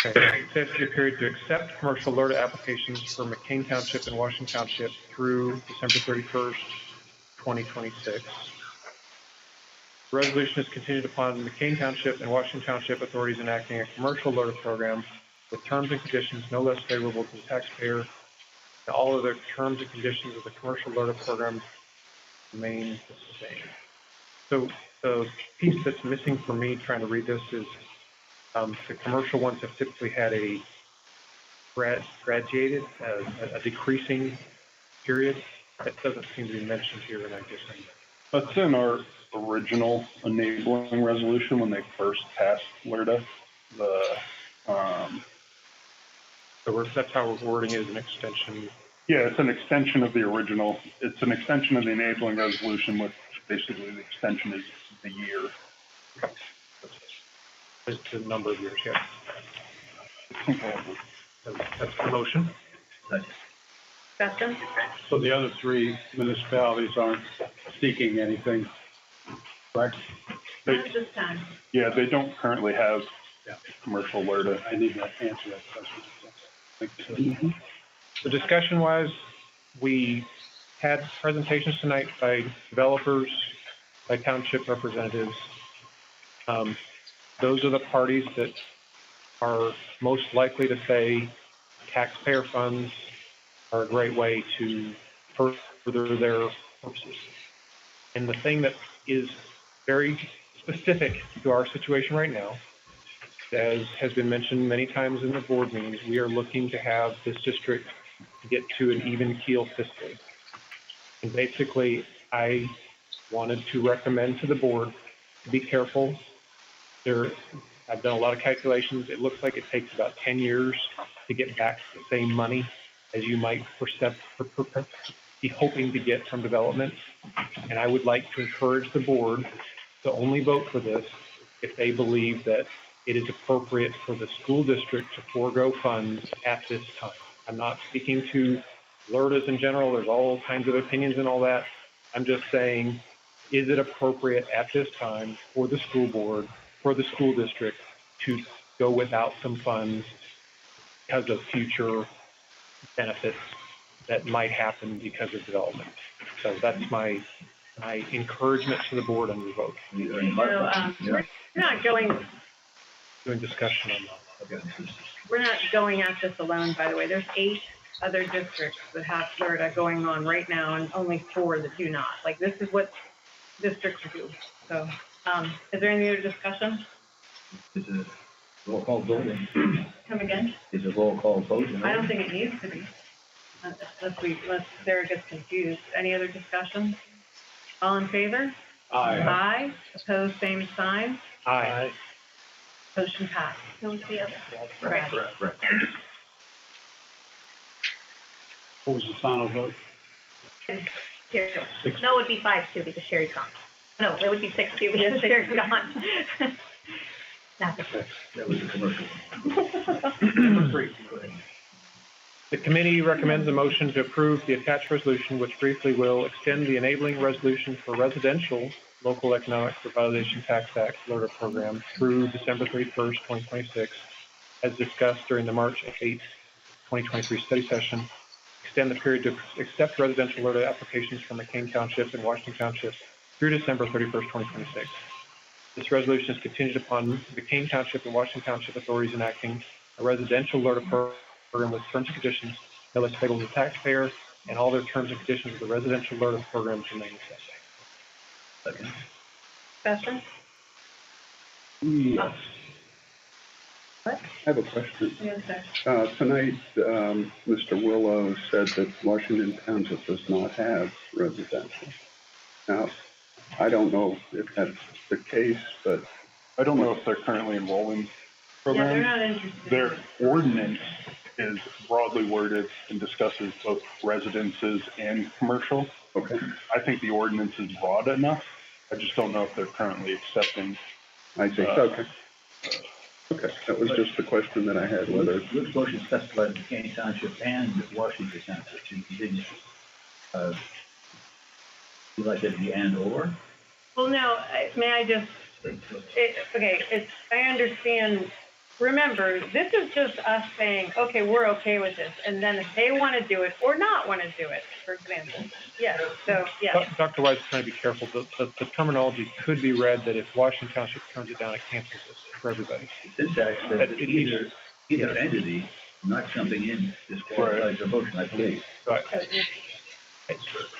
Okay. Extension period to accept commercial LERTA applications for McCain Township and Washington Township through December 31st, 2026. The resolution is contingent upon McCain Township and Washington Township authorities enacting a commercial LERTA program with terms and conditions no less favorable to the taxpayer. And all of the terms and conditions of the commercial LERTA program remain the same. So the piece that's missing for me trying to read this is the commercial ones have typically had a graduated, a decreasing period. That doesn't seem to be mentioned here, and I guess that's in our original enabling resolution when they first passed LERTA. So that's how we're wording it as an extension. Yeah, it's an extension of the original. It's an extension of the enabling resolution, which basically the extension is the year. Okay. It's the number of years, yeah. That's the motion. Discussion? So the other three municipalities aren't seeking anything, correct? Not at this time. Yeah, they don't currently have commercial LERTA. I need to answer that question. Thank you. So discussion-wise, we had presentations tonight by developers, by township representatives. Those are the parties that are most likely to say taxpayer funds are a great way to further their purposes. And the thing that is very specific to our situation right now, as has been mentioned many times in the board meetings, we are looking to have this district get to an even keel fiscally. And basically, I wanted to recommend to the board to be careful. I've done a lot of calculations. It looks like it takes about 10 years to get back the same money as you might be hoping to get from development. And I would like to encourage the board to only vote for this if they believe that it is appropriate for the school district to forego funds at this time. I'm not speaking to LERTAs in general. There's all kinds of opinions and all that. I'm just saying, is it appropriate at this time for the school board, for the school district to go without some funds because of future benefits that might happen because of development? So that's my encouragement to the board on your vote. We're not going. Doing discussion on that. We're not going at this alone, by the way. There's 8 other districts that have LERTA going on right now, and only 4 that do not. Like, this is what districts do. So, is there any other discussion? Is it a roll call vote? Come again? Is it a roll call vote? I don't think it needs to be. Unless Sarah gets confused. Any other discussion? All in favor? Aye. Aye. Opposed, same sign. Aye. Motion passed. No, it's the other. Right. Right. What was the final vote? Here. No, it would be 5-2 because Sherry's gone. No, it would be 6-2 because Sherry's gone. Not the That was a commercial. Number 3. The committee recommends a motion to approve the attached resolution, which briefly will extend the enabling resolution for residential local economic revitalization tax act LERTA program through December 31st, 2026, as discussed during the March 8th, 2023 study session. Extend the period to accept residential LERTA applications from McCain Township and Washington Township through December 31st, 2026. This resolution is contingent upon McCain Township and Washington Township authorities enacting a residential LERTA program with terms and conditions no less favorable to the taxpayer, and all their terms and conditions of the residential LERTA program remain the same. Second. Discussion? Yes. What? I have a question. Yes, sir. Tonight, Mr. Willow said that Washington Township does not have residential. Now, I don't know if that's the case, but I don't know if they're currently enrolling programs. Yeah, they're not interested. Their ordinance is broadly worded and discusses both residences and commercial. okay. I think the ordinance is broad enough. I just don't know if they're currently accepting. I see. Okay. Okay. That was just the question that I had, whether. Which motion specified McCain Township and Washington Township? You didn't. Would you like it to be and or? Well, no, may I just, okay, I understand remember, this is just us saying, okay, we're okay with this. And then if they want to do it or not want to do it, for example. Yes, so, yes. Dr. White's trying to be careful. The terminology could be read that if Washington Township turns it down, it cancels it for everybody. Syntax says that either entity, not something in disqualifies the motion, I believe. So I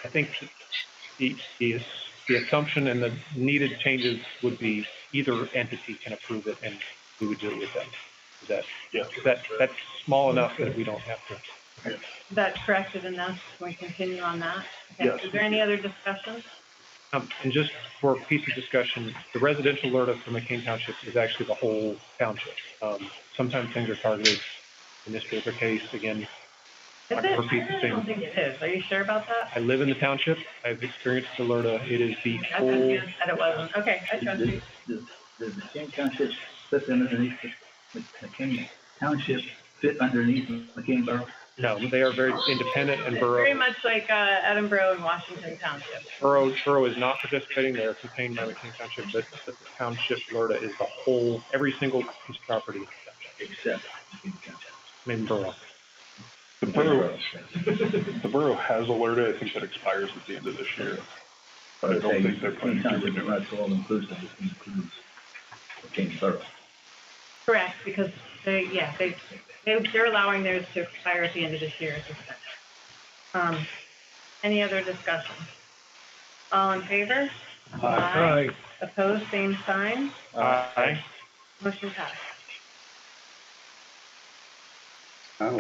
think the assumption and the needed changes would be either entity can approve it and we would do it with them. That's small enough that we don't have to. Is that corrected enough? Can we continue on that? Okay. Yes. Is there any other discussion? And just for a piece of discussion, the residential LRTA for McCain Township is actually the whole township. Sometimes things are targeted. In this particular case, again, Is I it? can repeat the I same. don't think it is. Are you sure about that? I live in the township. I've experienced the LRTA. It is the I thought whole. you said it wasn't. Okay, I trust you. Does the McCain Township fit underneath McCain Township fit underneath McCain Borough? No, they are very independent and It's very Borough. much like Edinburgh and Washington Township. Borough is not participating. They are contained by McCain Township, but the township LRTA is the whole, every single piece of property. Except McCain Township. I mean, Borough. The borough has a LRTA, I think that expires at the end of this year. But I don't think they're planning McCain to Township is renew it. not all inclusive, it includes McCain Borough. Correct, because they're allowing theirs to expire at the end of this year. Any other discussion? All in favor? Aye. Opposed, same sign. Aye. Motion passed. To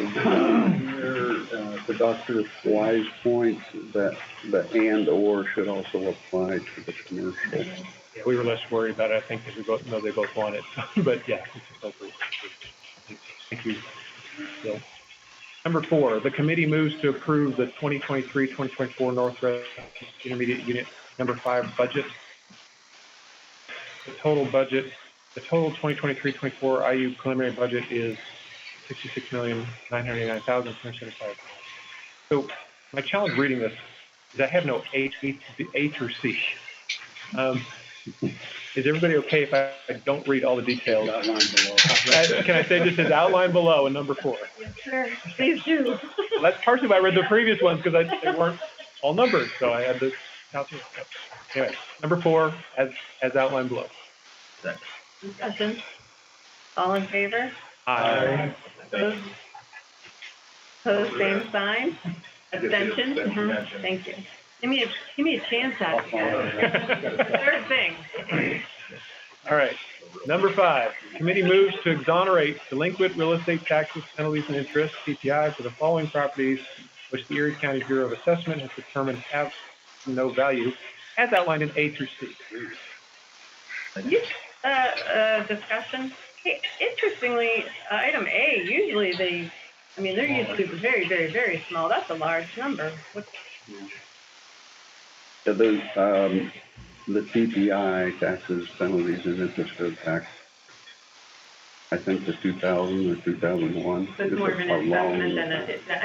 Dr. Wise' point, that the and/or should also apply to the commercial. Yeah, we were less worried about it, I think, because we both know they both want it. But yeah, it's appropriate. Thank you, Bill. Number 4, the committee moves to approve the 2023-2024 Northwest Intermediate Unit Number 5 budget. The total 2023-24 IU preliminary budget is $66,989,375. So my challenge reading this is I have no A through C. Is everybody okay if I don't read all the details? Can I say this is outlined below in number 4? Yes, sir. Please do. Well, that's partially why I read the previous ones because they weren't all numbered, so I had to count them. Anyway, number 4 as outlined below. Discussion. All in favor? Aye. Opposed? Opposed, same sign. Abstentions? Thank you. Give me a chance at it. Third thing. All right. Number 5, committee moves to exonerate delinquent real estate taxes, penalties, and interest, CPI, for the following properties which the Erie County Bureau of Assessment has determined have no value, as outlined in A through C. Discussion. Hey, interestingly, item A, usually they're usually very, very, very small. That's a large number. The CPI, taxes, penalties, and interest code tax, I think the 2000 or 2001. So it's more of an assessment than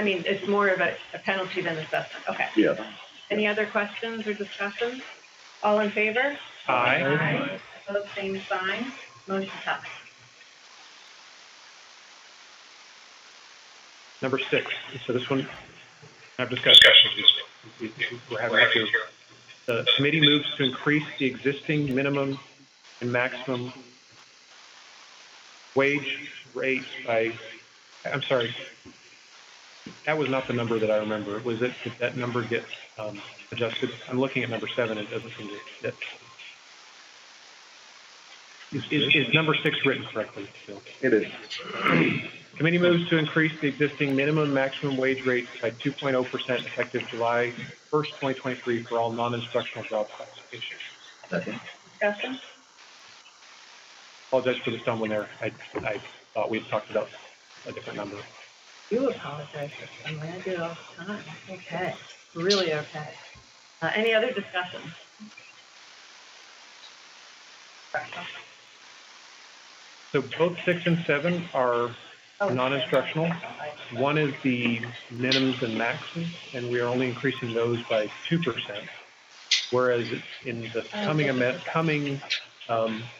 it's more of a penalty than assessment. Okay. Yes. Any other questions or discussions? All in favor? Aye. Opposed, same sign. Motion passed. Number 6. So this one, I've discussed. We're having it here. The committee moves to increase the existing minimum and maximum wage rate by, I'm sorry, that was not the number that I remember. Was it, did that number get adjusted? I'm looking at number 7. It doesn't seem to. Is number 6 written correctly, Bill? It is. Committee moves to increase the existing minimum and maximum wage rate by 2.0% effective July 1st, 2023 for all non-instructional job classifications. Second. Discussion. Apologize for the stumbling there. I thought we had talked about a different number. You apologize for something. I do it all the time. Okay. Really okay. Any other discussion? So both 6 and 7 are non-instructional. One is the minimums and maxes, and we are only increasing those by 2%. Whereas in the coming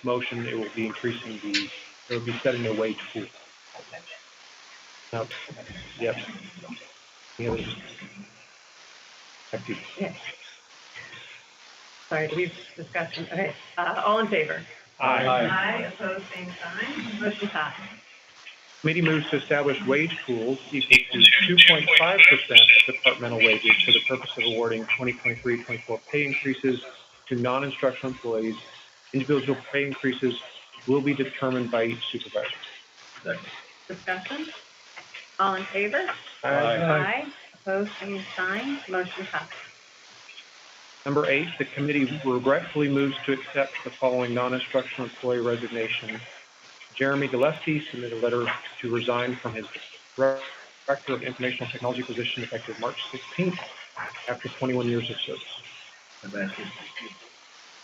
motion, it will be increasing the It would be setting their wage pool. Now, yep. Any other activity? Yeah. Sorry, we've discussed, okay, all in favor? Aye. Aye, opposed, same sign, motion passed. Committee moves to establish wage pools equal to 2.5% of departmental wages for the purpose of awarding 2023-24 pay increases to non-instructional employees. Individual pay increases will be determined by each supervisor. Discussion, all in favor? Aye. Opposed, same sign, motion passed. Number 8, the committee regretfully moves to accept the following non-instructional employee resignation. Jeremy Gillespie submitted a letter to resign from his Director of Informational Technology position effective March 16th after 21 years of service.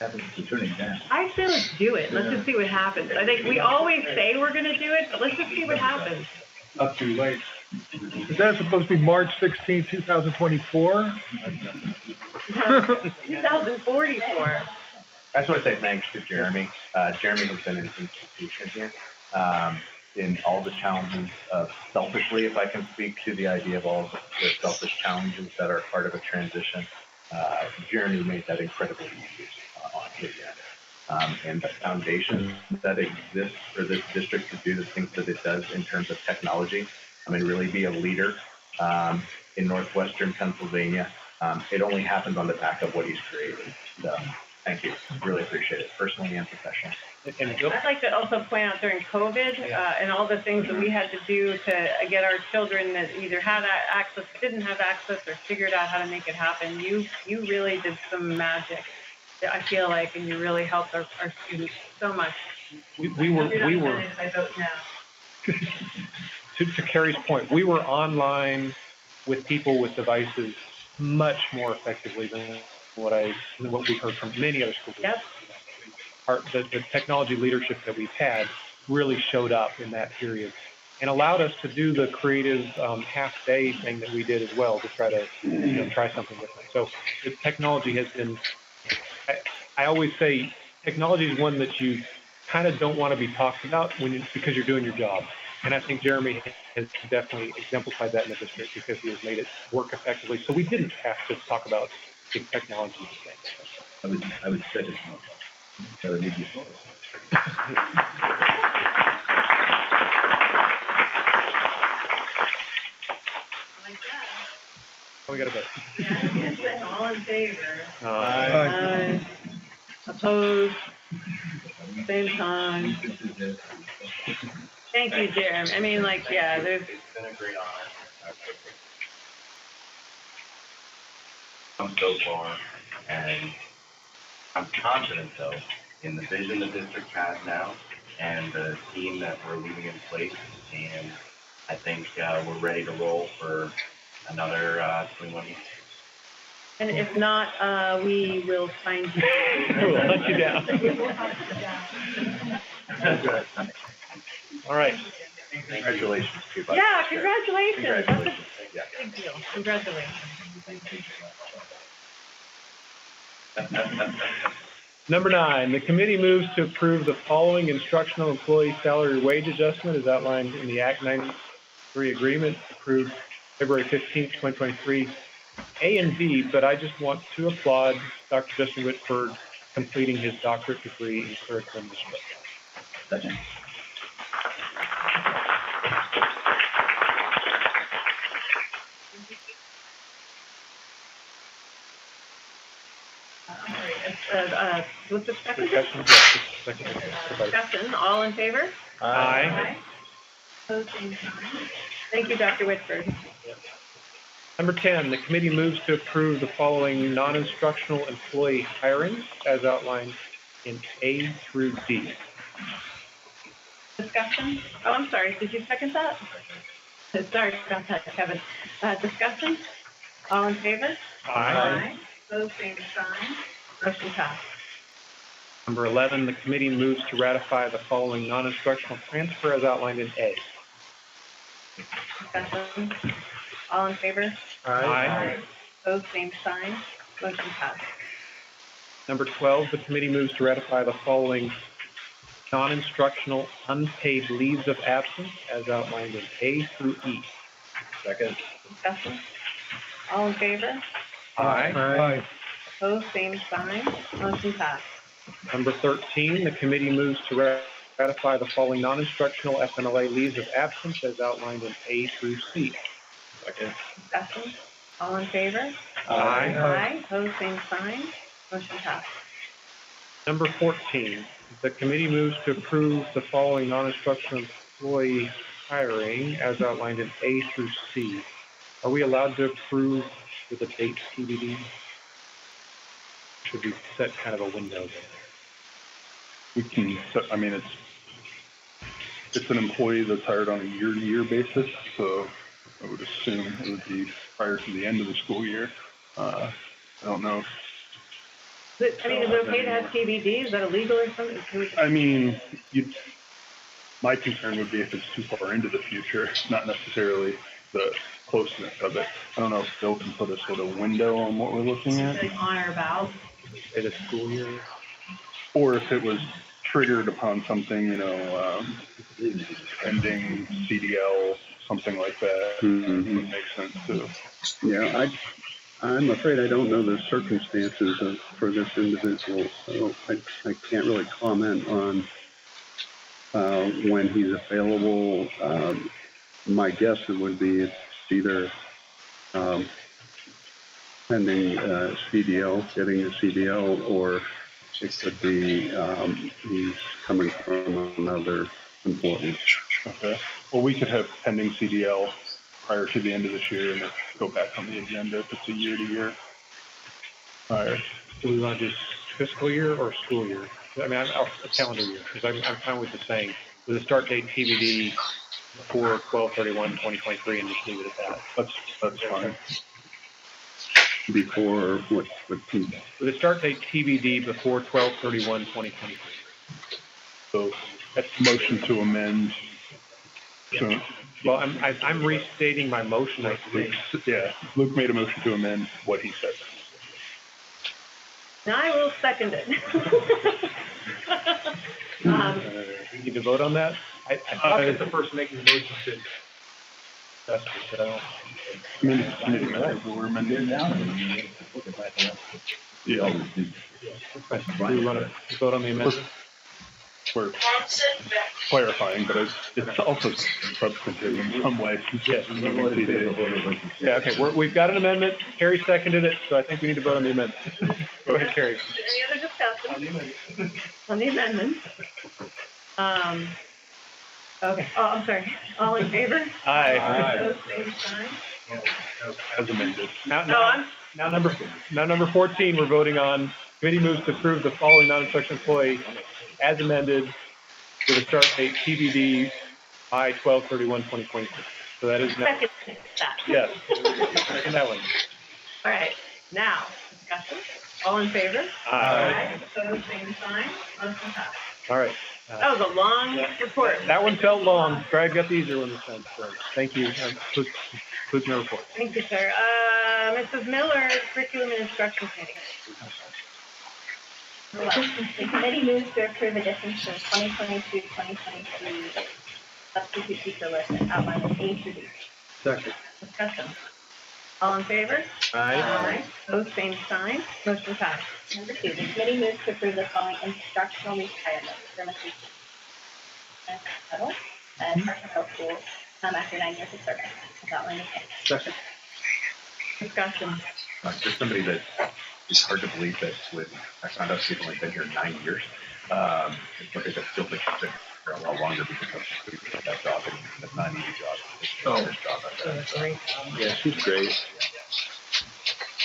I say let's do it, let's just see what happens. I think we always say we're gonna do it, but let's just see what happens. Not too late. Is that supposed to be March 16, 2024? 2044. I just want to say thanks to Jeremy. Jeremy has been an institution here in all the challenges of selfishly, if I can speak to the idea of all the selfish challenges that are part of a transition. Jeremy made that incredibly easy on his end. And the foundation that exists for this district to do the things that it does in terms of technology, I mean, really be a leader in northwestern Pennsylvania. It only happens on the back of what he's created. So thank you. Really appreciate it, personally and professionally. And Bill, I'd like to also point out during COVID and all the things that we had to do to get our children that either had access, didn't have access, or figured out how to make it happen. You really did some magic, I feel like, and you really helped our students so much. we were I vote no. to Carrie's point, we were online with people with devices much more effectively than what we've heard from many other schools. Yep. The technology leadership that we've had really showed up in that period and allowed us to do the creative half-day thing that we did as well to try to try something different. So the technology has been, I always say technology is one that you kind of don't want to be talked about because you're doing your job. And I think Jeremy has definitely exemplified that in the district because he has made it work effectively. So we didn't have to talk about big technology things. I would say it's not. So it needs to be Oh, we got a vote. Yeah, all in favor? Aye. Opposed? Same time. Thank you, Jeremy. I mean, like, yeah, there's. It's been a great honor. Come so far, and I'm confident, though, in the vision the district has now and the team that we're leaving in place, and I think we're ready to roll for another 21 years. And if not, we will find you. We'll hunt you down. All right. Congratulations to you, buddy. Yeah, congratulations. Congratulations. Yeah. That's a big deal. Congratulations. Number 9, the committee moves to approve the following instructional employee salary wage adjustment as outlined in the Act 93 agreement approved February 15th, 2023, A and B, but I just want to applaud Dr. Justin Whitford completing his doctorate degree in curriculum instruction. What's the second? Discussion? Yes, second. Discussion, all in favor? Aye. Opposed, same sign. Thank you, Dr. Whitford. Number 10, the committee moves to approve the following non-instructional employee hirings as outlined in A through D. Discussion? Oh, I'm sorry, did you second that? Sorry about that, Kevin. Discussion? All in favor? Aye. Opposed, same sign. Motion passed. Number 11, the committee moves to ratify the following non-instructional transfer as outlined in A. Discussion? All in favor? Aye. Opposed, same sign. Motion passed. Number 12, the committee moves to ratify the following non-instructional unpaid leaves of absence as outlined in A through E. Second. Discussion? All in favor? Aye. Opposed, same sign. Motion passed. Number 13, the committee moves to ratify the following non-instructional FMLA leaves of absence as outlined in A through C. Second. Discussion? All in favor? Aye. Aye. Opposed, same sign. Motion passed. Number 14, the committee moves to approve the following non-instructional employee hiring as outlined in A through C. Are we allowed to approve with a date TBD? Should we set kind of a window there? We can set, I mean, it's an employee that's hired on a year-to-year basis, so I would assume it would be prior to the end of the school year. I don't know. Is it okay to have TBD? Is that illegal or something? I mean, my concern would be if it's too far into the future, not necessarily the closeness of it. I don't know if Bill can put a sort of window on what we're looking at. Like on or about? Say the school year? Or if it was triggered upon something, pending CDL, something like that, would make sense too. Yeah, I'm afraid I don't know the circumstances for this individual, so I can't really comment on when he's available. My guess it would be it's either pending CDL, getting a CDL, or it could be he's coming from another employee. Okay. Well, we could have pending CDL prior to the end of this year and then go back on the agenda if it's a year-to-year hire. Do we want to do fiscal year or school year? I mean, a calendar year, because I'm fine with the saying, with a start date TBD before 12/31/2023 and just leave it at that. That's fine. Before what? With a start date TBD before 12/31/2023. So that's motion to amend. So, Well, I'm restating my motion, I think. yeah, Luke made a motion to amend what he said. And I will second it. We need to vote on that? I thought that the person making the motion should. That's what I don't. We're amending. Yeah. Do we want to vote on the amendment? We're clarifying, but it's also substantive in some way. Yes. Yeah, okay, we've got an amendment. Carrie seconded it, so I think we need to vote on the amendment. Go ahead, Carrie. Any other discussion? On the amendment? Okay, I'm sorry. All in favor? Aye. Opposed, same sign. As amended. Now number 14, we're voting on, committee moves to approve the following non-instructional employee as amended with a start date TBD by 12/31/2023. So that is now. Second that. Yes. Second that one. All right, now, discussion. All in favor? Aye. Opposed, same sign. Motion passed. All right. That was a long report. That one felt long. Greg got the easier one this time. So thank you. Includes my report. Thank you, sir. Mrs. Miller, Curriculum and Instruction Committee. The committee moves to approve additions to the 2022-2023 substitute teacher list as outlined in A through D. Second. Discussion. All in favor? Aye. Opposed, same sign. Motion passed. Number 2, the committee moves to approve the following instructional retirements for Mrs. Tuttle and Park School after 9 years of service, as outlined in A. Second. Discussion. Just somebody that it's hard to believe that with, I found out she's only been here 9 years. But I still think she's been here a lot longer because of that job and it's not an easy job. It's a hard job. Great. Yeah, she's great.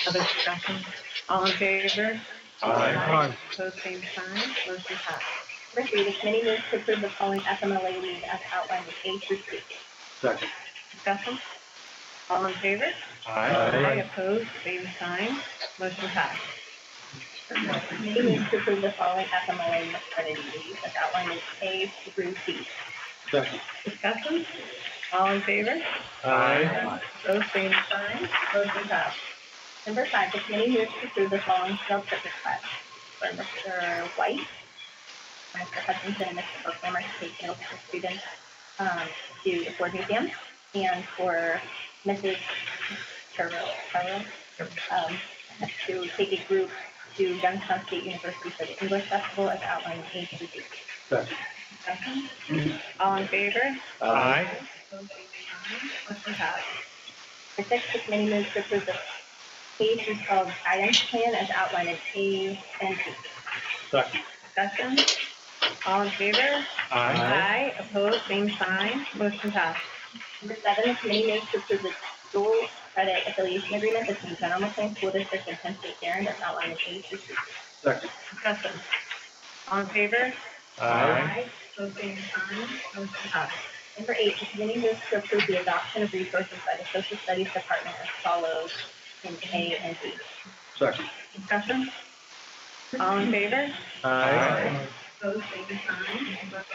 Other discussion. All in favor? Aye. Opposed, same sign. Motion passed. Number 3, the committee moves to approve the following FMLA leave as outlined in A through C. Second. Discussion. All in favor? Aye. Opposed, same sign. Motion passed. The committee moves to approve the following FMLA maternity leave as outlined in A through C. Second. Discussion. All in favor? Aye. Opposed, same sign. Motion passed. Number 5, the committee moves to approve the following field trip request for Mr. White, Mr. Hutchinson and Mr. Performer to take middle school students to the Ford Museum, and for Mrs. Churro to take a group to Youngstown State University for the English Festival as outlined in A through D. Discussion? All in favor? Aye. Opposed, same sign. Motion passed. For 6, the committee moves to approve the K through 12 guidance plan as outlined in A and B. Second. Discussion? All in favor? Aye. Opposed, same sign. Motion passed. Number 7, the committee moves to approve the dual credit affiliation agreement between General McLane School District and Penn State Parent as outlined in A through C. Second. Discussion? All in favor? Aye. Opposed, same sign. Motion passed. Number 8, the committee moves to approve the adoption of resources by the Social Studies Department as follows in A and B. Second. Discussion? All in favor? Aye. Opposed, same sign. Motion passed.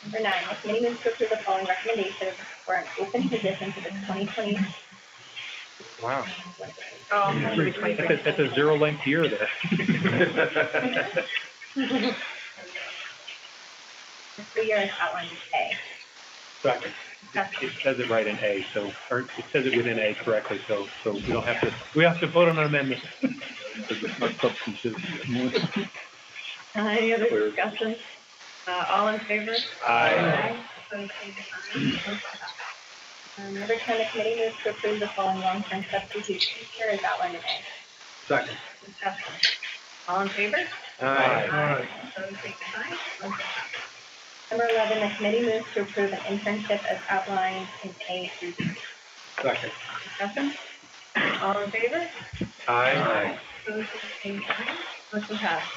Number 9, the committee moves to approve the following recommendations for an open position for the 2020. Wow. Oh, That's a zero length year there. The 3 years outlined in A. Second. It says it right in A, so, or it says it within A correctly, so we don't have to, we have to vote on an amendment. It's not substantive. Any other discussion? All in favor? Aye. Opposed, same sign. Motion passed. Number 10, the committee moves to approve the following long-term substitute teacher as outlined in A. Second. Discussion. All in favor? Aye. Opposed, same sign. Motion passed. Number 11, the committee moves to approve an internship as outlined in A through D. Second. Discussion. All in favor? Aye. Opposed, same sign. Motion passed.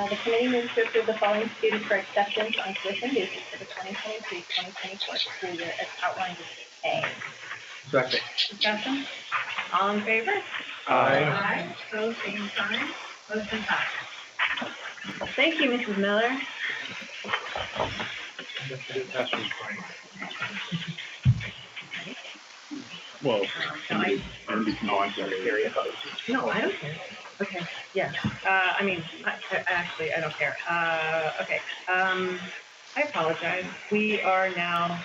The committee moves to approve the following students for acceptance on tuition basis for the 2023-2024 school year as outlined in A. Second. Discussion. All in favor? Aye. Opposed, same sign. Motion passed. Thank you, Mrs. Miller. Well, No, I Andy, don't care. Okay, yeah. I mean, actually, I don't care. Okay. I apologize. We are now,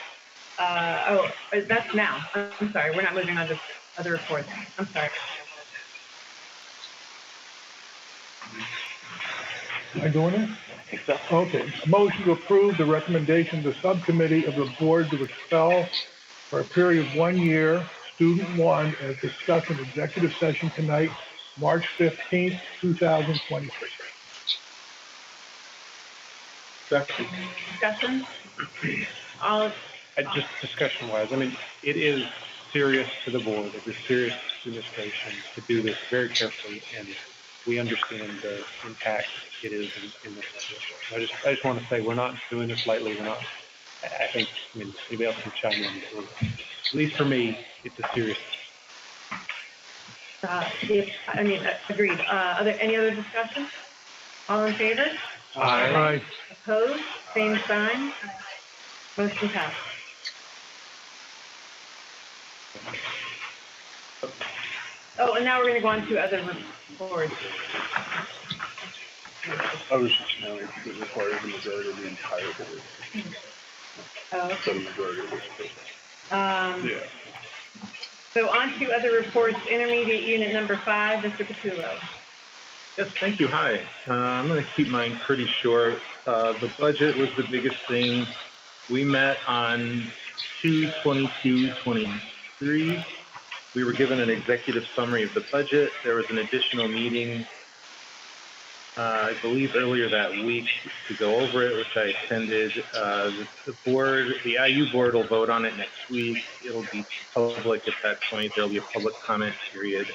that's now. I'm sorry. We're not moving on to other reports. I'm sorry. Am I doing it? I think so. Okay. A motion to approve the recommendation of the subcommittee of the board to expel for a period of 1 year, student 1, as discussed in executive session tonight, March 15th, 2023. Second. Discussion? All, Just discussion-wise, I mean, it is serious to the board, it is serious to administration to do this very carefully, and we understand the impact it is in this situation. I just want to say, we're not doing this lightly, we're not, I think, I mean, anybody else can chime in, but at least for me, it's a serious. agreed. Any other discussion? All in favor? Aye. Opposed? Same sign. Motion passed. Oh, and now we're going to go on to other reports. I was just counting if it requires a majority of the entire board. Oh, So the majority of this. Yeah. So on to other reports, intermediate unit number 5, Mr. Patullo. Yes, thank you. Hi. I'm going to keep mine pretty short. The budget was the biggest thing. We met on 2/22/23. We were given an executive summary of the budget. There was an additional meeting, I believe earlier that week, to go over it, which I attended. The board, the IU board, will vote on it next week. It'll be public at that point. There'll be a public comment period.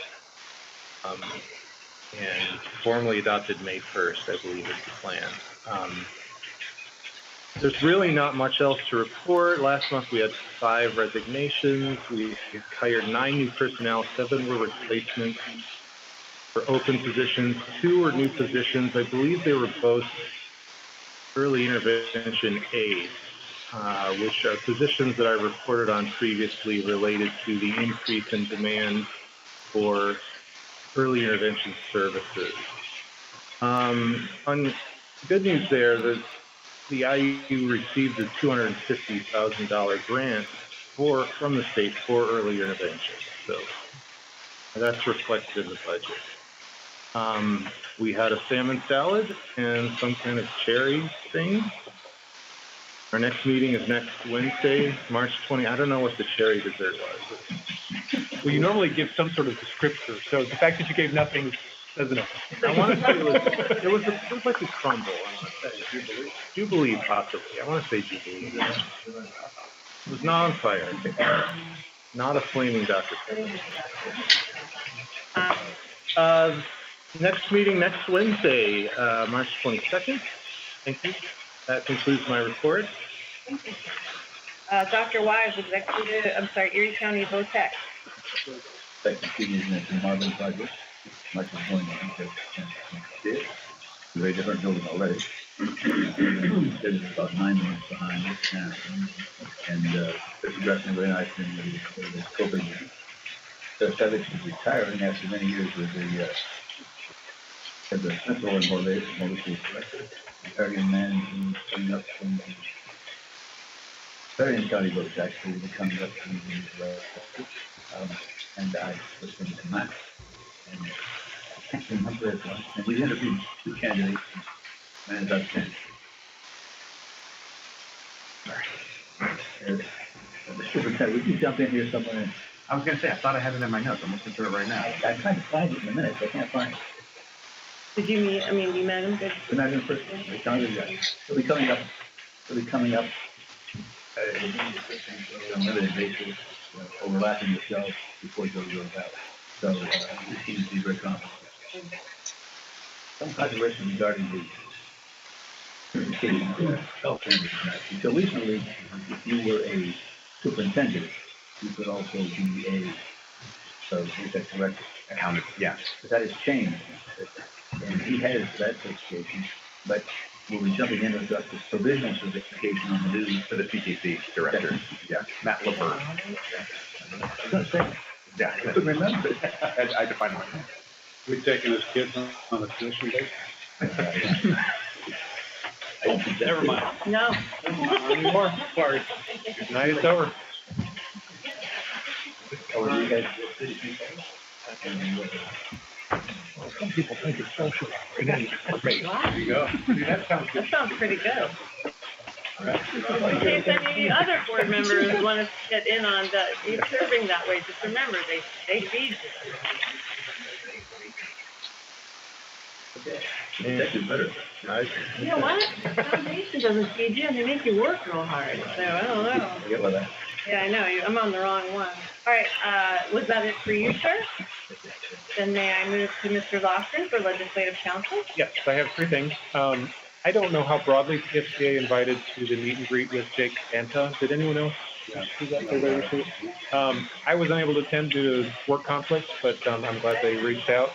And formally adopted May 1st, I believe is the plan. There's really not much else to report. Last month we had 5 resignations. We hired 9 new personnel, 7 were replacements for open positions. 2 were new positions. I believe they were both early intervention aides, which are positions that I reported on previously related to the increase in demand for early intervention services. good news there that the IU received a $250,000 grant from the state for early intervention. So that's reflected in the budget. We had a salmon salad and some kind of cherry thing. Our next meeting is next Wednesday, March 20. I don't know what the cherry dessert was. Well, you normally give some sort of descriptor, so the fact that you gave nothing doesn't know. I want to say it was like a crumble. I want to say Jubilee, possibly. I want to say Jubilee. It was not on fire. Not a flaming Dr. Pepper. Next meeting next Wednesday, March 22nd. Thank you. That concludes my report. Thank you. Dr. Wise, Erie County VOTEC. Thank you, Steve, mentioned the Marvin project. Much is going on because it's a very different building already. It's about 9 months behind it now. And it's progressing very nicely in the scoping. So Felix is retiring after many years with the principal and mobility director. Guardian managing coming up from the Varian County books actually coming up from the and I was in the map and I can't remember it was. And we interviewed 2 candidates and that's it. The superintendent, would you jump in here somewhere? I was going to say, I thought I had it in my notes. I'm looking through it right now. I tried to find it in a minute, but I can't find it. Did you meet, you met him? Good. The man in person, the county guy. He'll be coming up on a limited basis, overlapping the shelves before he goes out. So he seems to be very confident. Some controversy regarding the health standards. So recently, if you were a superintendent, you could also be a, is that correct? Accountant, yes. But that has changed. And he has that certification, but we'll be jumping in with the provisional certification on the new For the PTC director, yeah, Matt Levert. Yeah, I couldn't remember. I had to find one. We taking his kids on a tuition base? Never mind. No. Not anymore. Sorry. Night is over. Oh, you guys. Some people think it's social. It is. Great. There you go. See, that sounds good. That sounds pretty good. In case any other board members want to get in on you serving that way, just remember, they feed you. That is better. Nice. You know what? Foundation doesn't feed you, and they make you work real hard. So I don't know. I get that. Yeah, I know. I'm on the wrong one. All right. Was that it for you, sir? Then may I move to Mr. Lofgren for Legislative Council? Yes, I have 3 things. I don't know how broadly PSBA invited to the meet and greet with Jake Santa. Did anyone else see that? I was unable to attend due to work conflicts, but I'm glad they reached out.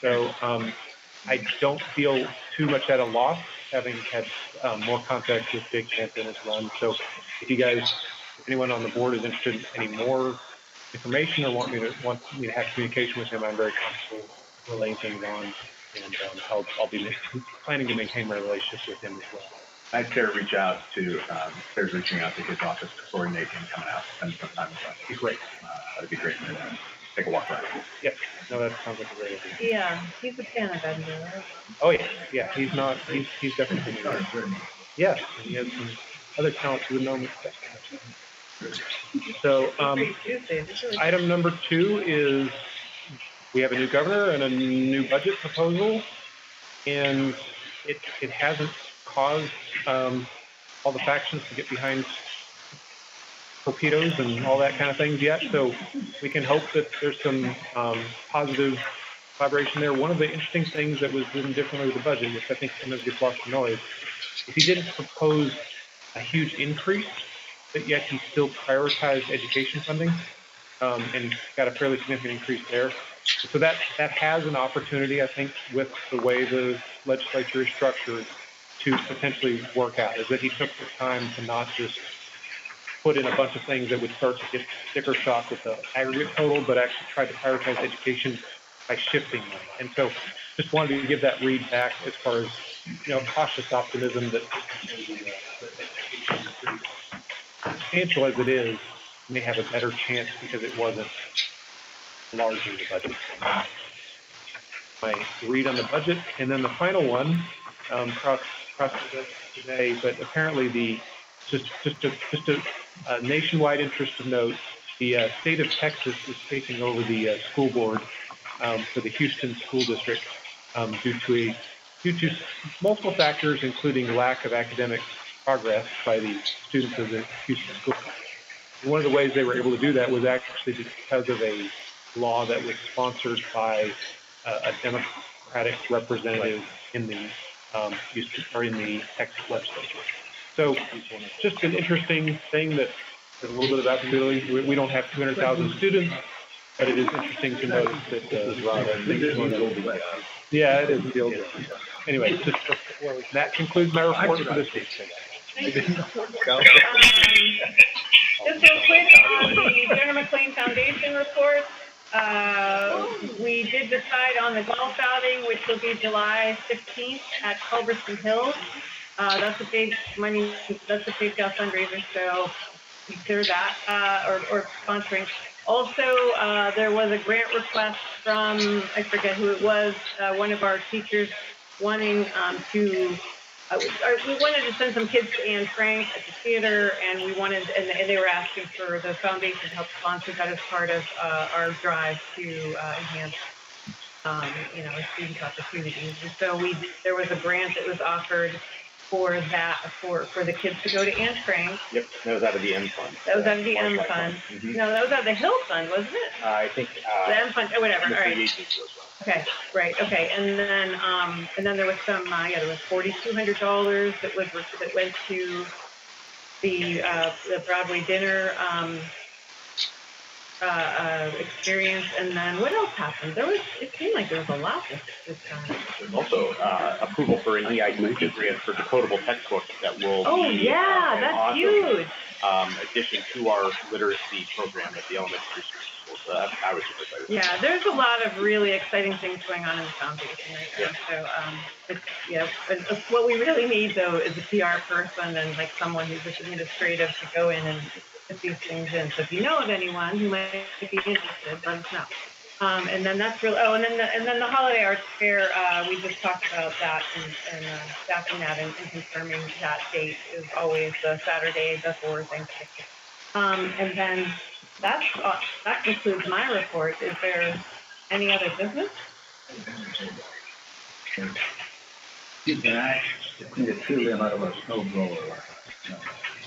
So I don't feel too much at a loss, having had more contact with Jake Santa in his run. So if anyone on the board is interested in any more information or want me to have communication with him, I'm very comfortable relaying things on, and I'll be planning to maintain my relationships with him as well. I had Sarah reach out to, Sarah's reaching out to his office to coordinate him coming out, spend some time with us. It'd be great. That'd be great to take a walk around. Yes, no, that sounds like a great idea. Yeah, he's a fan of Edinburgh, right? Oh yeah, he's definitely good. Yes, and he has some other talents you would normally expect. So, item number 2 is we have a new governor and a new budget proposal, and it hasn't caused all the factions to get behind torpedoes and all that kind of things yet. So we can hope that there's some positive collaboration there. One of the interesting things that was done differently with the budget, which I think sometimes gets lost in noise, is he didn't propose a huge increase, but yet he still prioritized education funding, and got a fairly significant increase there. So that has an opportunity, I think, with the way the legislature is structured, to potentially work out, is that he took the time to not just put in a bunch of things that would start to get sticker shock with the aggregate total, but actually tried to prioritize education by shifting money. And so just wanted to give that read back as far as cautious optimism that substantial as it is, may have a better chance because it wasn't largely the budget. My read on the budget, and then the final one, cross today, but apparently just a nationwide interest of note, the state of Texas is taking over the school board for the Houston School District due to multiple factors, including lack of academic progress by the students of the Houston School District. One of the ways they were able to do that was actually because of a law that was sponsored by a Democratic representative in the Houston or in the Texas legislature. So, just an interesting thing that there's a little bit of accountability. We don't have 200,000 students, but it is interesting to notice that yeah, it is. Anyway, that concludes my report for this week. Just real quick on the General McLane Foundation report, we did decide on the golf outing, which will be July 15th at Culbertson Hills. That's a big fundraiser, so consider that, or sponsoring. Also, there was a grant request from, I forget who it was, one of our teachers wanting we wanted to send some kids to Anne Frank at the theater, and they were asking for the foundation to help sponsor that as part of our drive to enhance, our student opportunities. And so there was a grant that was offered for that, for the kids to go to Anne Frank. Yep, that was out of the M Fund. That was out of the M Fund. Mm-hmm. No, that was out of the Hill Fund, wasn't it? I think the M Fund. Oh, whatever. All right. Okay, right. Okay, and then there was some. There was $4,200 that went to the Broadway dinner experience, and then what else happened? It seemed like there was a lot this time. There's also approval for an EITC grant for decodable textbooks that will be that's awesome huge. Addition to our literacy program at the elementary school. So I was super excited. Yeah, there's a lot of really exciting things going on in the foundation right now. So what we really need though is a PR person and like someone who's just administrative to go in and put these things in. So if you know of anyone who might be interested, let us know. And then that's real. Oh, and then the Holiday Arts Fair. We just talked about that and staffing that and confirming that date is always the Saturday before Thanksgiving. And then that concludes my report. Is there any other business? You can act to clean a tree limb out of a snow blower.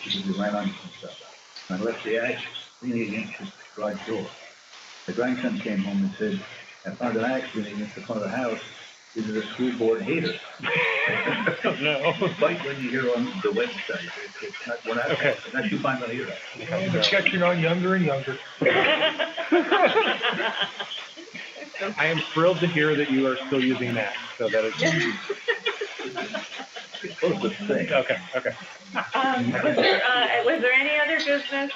You can do right on some stuff. I left the axe leaning against the garage door. The grandson came home and said, I found an axe leaning against the front of the house. This is a school board hater. No. Like when you hear on the website, it's not what I okay. It's not you find on here. The catching on younger and younger. I am thrilled to hear that you are still using that. So that is. Okay. Was there any other business?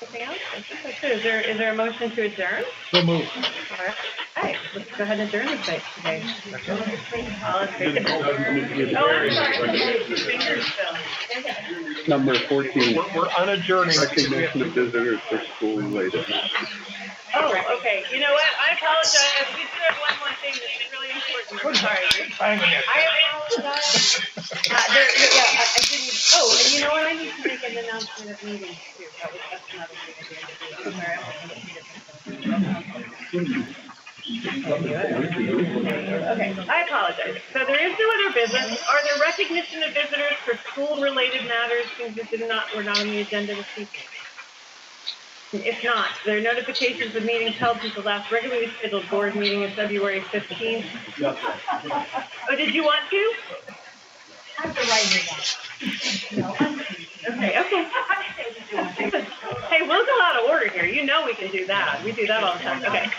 Anything else? I think that's it. Is there a motion to adjourn? So moved. All right. Let's go ahead and adjourn the site today. All in favor? Oh, I'm sorry. Fingers still. Number 14, We're unadjourning. recognition of visitors for school-related. Oh, okay. You know what? I apologize. We do have one more thing that's really important. I'm sorry. I apologize. I didn't. Oh, and you know what? I need to make an announcement at meetings too. That's another thing I didn't do. I'm sorry. Okay, I apologize. So there is no other business. Are there recognition of visitors for school-related matters, things that were not on the agenda this evening? If not, there are notifications of meetings held since the last regularly scheduled board meeting in February 15th. Oh, did you want to? I have to write it down. Okay. Hey, we'll go out of order here. You know we can do that. We do that all the time. Okay.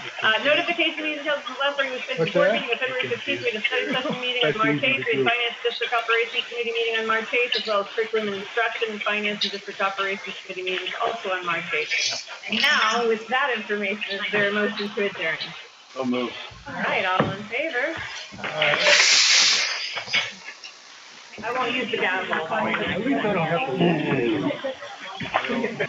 Notification meetings held since the last regularly scheduled board meeting on February 15th. We had a study session meeting on March 8th. We had Finance District Operations Committee meeting on March 8th, as well as Curriculum and Instruction and Finance and District Operations Committee meetings also on March 8th. And now, with that information, is there a motion to adjourn? So moved. All right, all in favor? I won't use the gavel. At least I don't have to.